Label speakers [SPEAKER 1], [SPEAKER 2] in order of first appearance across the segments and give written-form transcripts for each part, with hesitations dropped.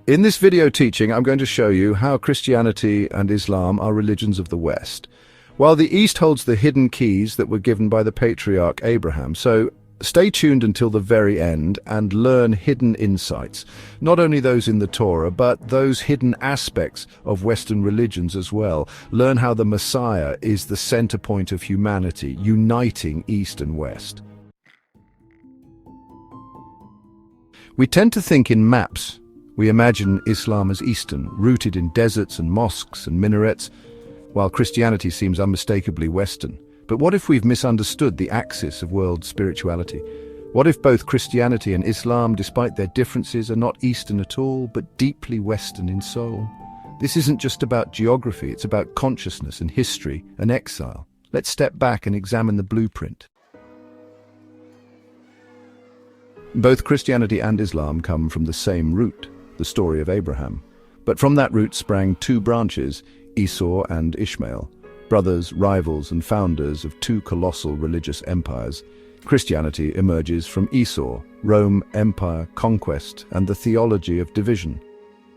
[SPEAKER 1] In this video teaching, I'm going to show you how Christianity and Islam are religions of the West, while the East holds the hidden keys that were given by the patriarch Abraham. So stay tuned until the very end and learn hidden insights, not only those in the Torah, but those hidden aspects of Western religions as well. Learn how the Messiah is the center point of humanity, uniting East and West. We tend to think in maps. We imagine Islam as Eastern, rooted in deserts and mosques and minarets, while Christianity seems unmistakably Western. But what if we've misunderstood the axis of world spirituality? What if both Christianity and Islam, despite their differences, are not Eastern at all, but deeply Western in soul? This isn't just about geography, it's about consciousness and history and exile. Let's step back and examine the blueprint. Both Christianity and Islam come from the same root, the story of Abraham. But from that root sprang two branches, Esau and Ishmael, brothers, rivals, and founders of two colossal religious empires. Christianity emerges from Esau, Rome, empire, conquest, and the theology of division.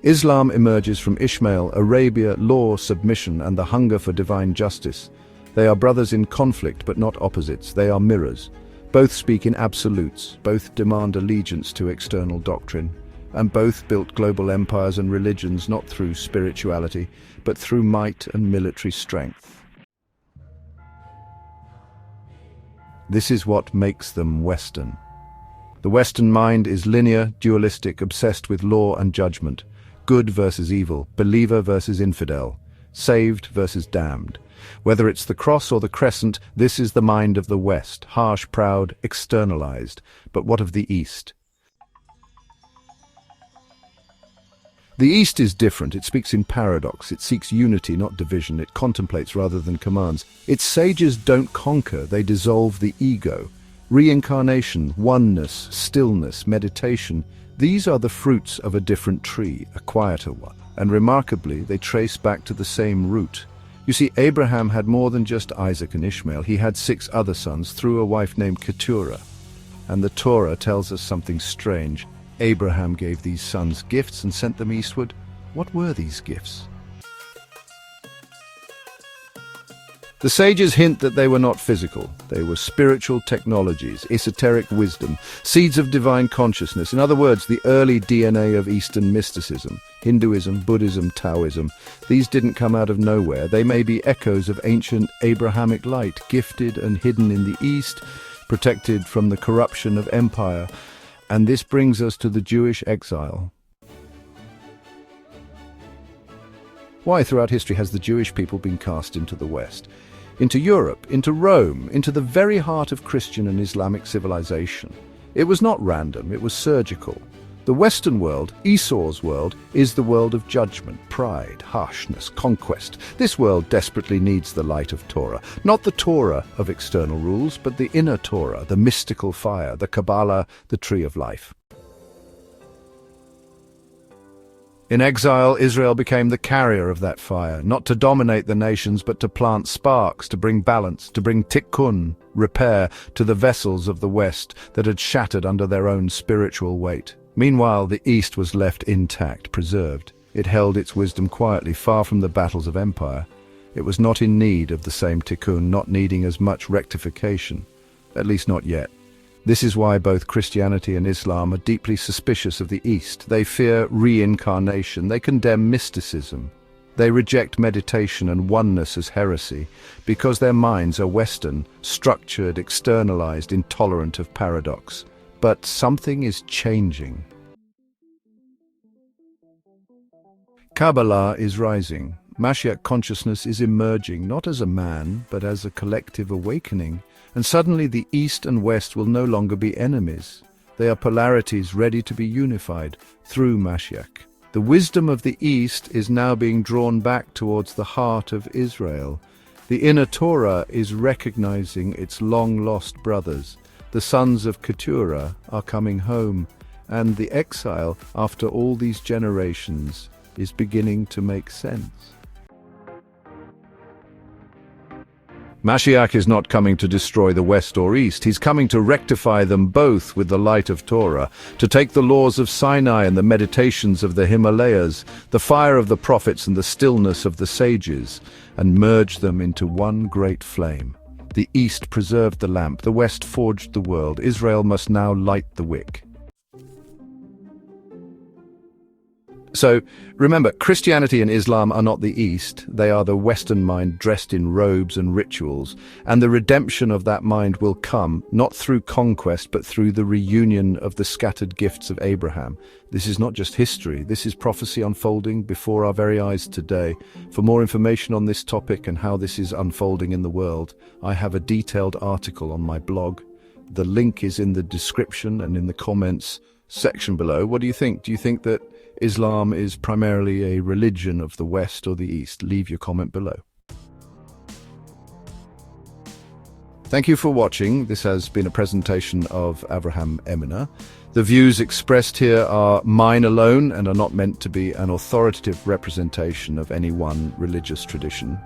[SPEAKER 1] Islam emerges from Ishmael, Arabia, law, submission, and the hunger for divine justice. They are brothers in conflict, but not opposites. They are mirrors. Both speak in absolutes, both demand allegiance to external doctrine, and both built global empires and religions not through spirituality, but through might and military strength. This is what makes them Western. The Western mind is linear, dualistic, obsessed with law and judgment, good versus evil, believer versus infidel, saved versus damned. Whether it's the cross or the crescent, this is the mind of the West, harsh, proud, externalized. But what of the East? The East is different. It speaks in paradox. It seeks unity, not division. It contemplates rather than commands. Its sages don't conquer, they dissolve the ego. Reincarnation, oneness, stillness, meditation, these are the fruits of a different tree, a quieter one. And remarkably, they trace back to the same root. You see, Abraham had more than just Isaac and Ishmael. He had 6 other sons through a wife named Keturah. And the Torah tells us something strange. Abraham gave these sons gifts and sent them eastward. What were these gifts? The sages hint that they were not physical. They were spiritual technologies, esoteric wisdom, seeds of divine consciousness. In other words, the early DNA of Eastern mysticism, Hinduism, Buddhism, Taoism. These didn't come out of nowhere. They may be echoes of ancient Abrahamic light, gifted and hidden in the East, protected from the corruption of empire. And this brings us to the Jewish exile. Why throughout history has the Jewish people been cast into the West? Into Europe, into Rome, into the very heart of Christian and Islamic civilization. It was not random, it was surgical. The Western world, Esau's world, is the world of judgment, pride, harshness, conquest. This world desperately needs the light of Torah. Not the Torah of external rules, but the inner Torah, the mystical fire, the Kabbalah, the tree of life. In exile, Israel became the carrier of that fire, not to dominate the nations, but to plant sparks, to bring balance, to bring tikkun, repair, to the vessels of the West that had shattered under their own spiritual weight. Meanwhile, the East was left intact, preserved. It held its wisdom quietly, far from the battles of empire. It was not in need of the same tikkun, not needing as much rectification, at least not yet. This is why both Christianity and Islam are deeply suspicious of the East. They fear reincarnation. They condemn mysticism. They reject meditation and oneness as heresy, because their minds are Western, structured, externalized, intolerant of paradox. But something is changing. Kabbalah is rising. Mashiach consciousness is emerging, not as a man, but as a collective awakening. And suddenly the East and West will no longer be enemies. They are polarities ready to be unified through Mashiach. The wisdom of the East is now being drawn back towards the heart of Israel. The inner Torah is recognizing its long-lost brothers. The sons of Keturah are coming home, and the exile, after all these generations, is beginning to make sense. Mashiach is not coming to destroy the West or East. He's coming to rectify them both with the light of Torah, to take the laws of Sinai and the meditations of the Himalayas, the fire of the prophets and the stillness of the sages, and merge them into one great flame. The East preserved the lamp, the West forged the world. Israel must now light the wick. So, remember, Christianity and Islam are not the East. They are the Western mind dressed in robes and rituals. And the redemption of that mind will come, not through conquest, but through the reunion of the scattered gifts of Abraham. This is not just history. This is prophecy unfolding before our very eyes today. For more information on this topic and how this is unfolding in the world, I have a detailed article on my blog. The link is in the description and in the comments section below. What do you think? Do you think that Islam is primarily a religion of the West or the East? Leave your comment below. Thank you for watching. This has been a presentation of Avraham Eminer. The views expressed here are mine alone and are not meant to be an authoritative representation of any one religious tradition.